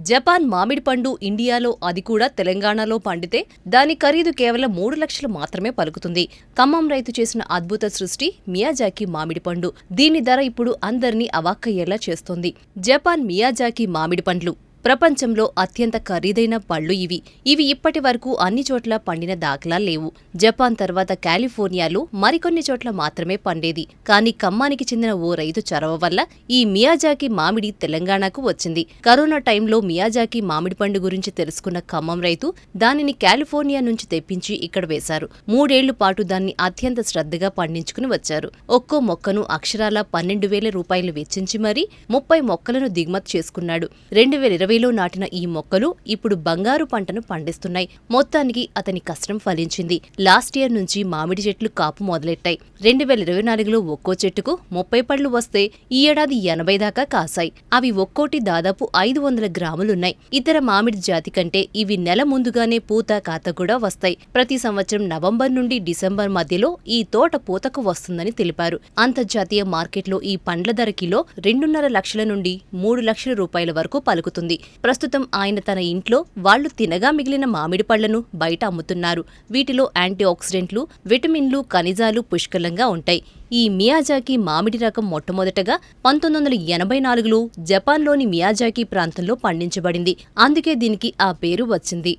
Japan మామిడి పండు ఇండియాలో, అది కూడా తెలంగాణలో పండితే దాని ఖరీదు కేవలం 3 లక్షలు మాత్రమే పలుకుతుంది. ఖమ్మం రైతు చేసిన అద్భుత సృష్టి మియాజాకి మామిడి పండు. దీని ధర ఇప్పుడు అందరినీ అవాక్కయ్యేలా చేస్తోంది. జపాన్ మియాజాకి మామిడి పండ్లు ప్రపంచంలో అత్యంత ఖరీదైన పళ్ళు ఇవి ఇప్పటి వరకు అన్ని చోట్ల పండిన దాఖలాలు లేవు. జపాన్ తర్వాత కాలిఫోర్నియాలో మరికొన్ని చోట్ల మాత్రమే పండేది. కానీ ఖమ్మానికి చెందిన ఓ రైతు చొరవ వల్ల ఈ మియాజాకి మామిడి తెలంగాణకు వచ్చింది. కరోనా టైంలో మియాజాకి మామిడి పండు గురించి తెలుసుకున్న ఖమ్మం రైతు దానిని కాలిఫోర్నియా నుంచి తెప్పించి ఇక్కడ వేశారు. 3 ఏళ్ల పాటు దాన్ని అత్యంత శ్రద్ధగా పండించుకుని వచ్చారు. ఒక్కో మొక్కను అక్షరాల 12,000 రూపాయలు వెచ్చించి మరీ 30 మొక్కలను దిగుమతి చేసుకున్నాడు. 2020లో నాటిన ఈ మొక్కలు ఇప్పుడు బంగారు పంటను పండిస్తున్నాయి. మొత్తానికి అతని కష్టం ఫలించింది. లాస్ట్ ఇయర్ నుంచి మామిడి చెట్లు కాపు మొదలెట్టాయి. 2024లో ఒక్కో చెట్టుకు 30 పళ్లు వస్తే ఈ ఏడాది 80 దాకా కాశాయి. అవి ఒక్కోటి దాదాపు 500 గ్రాములున్నాయి. ఇతర మామిడి జాతి కంటే ఇవి నెల ముందుగానే పూత కాత కూడా వస్తాయి. ప్రతి సంవత్సరం నవంబర్ నుండి డిసెంబర్ మధ్యలో ఈ తోట పూతకు వస్తుందని తెలిపారు. అంతర్జాతీయ మార్కెట్లో ఈ పండ్ల ధర కిలో 2.5 లక్షల నుండి 3 లక్షల రూపాయల వరకు పలుకుతుంది. ప్రస్తుతం ఆయన తన ఇంట్లో వాళ్లు తినగా మిగిలిన మామిడి పళ్లను బయట అమ్ముతున్నారు. వీటిలో యాంటీ ఆక్సిడెంట్లు, విటమిన్లు, ఖనిజాలు పుష్కలంగా ఉంటాయి. ఈ మియాజాకి మామిడి రకం మొట్టమొదటగా 1984లో జపాన్లోని మియాజాకి ప్రాంతంలో పండించబడింది. అందుకే దీనికి ఆ పేరు వచ్చింది.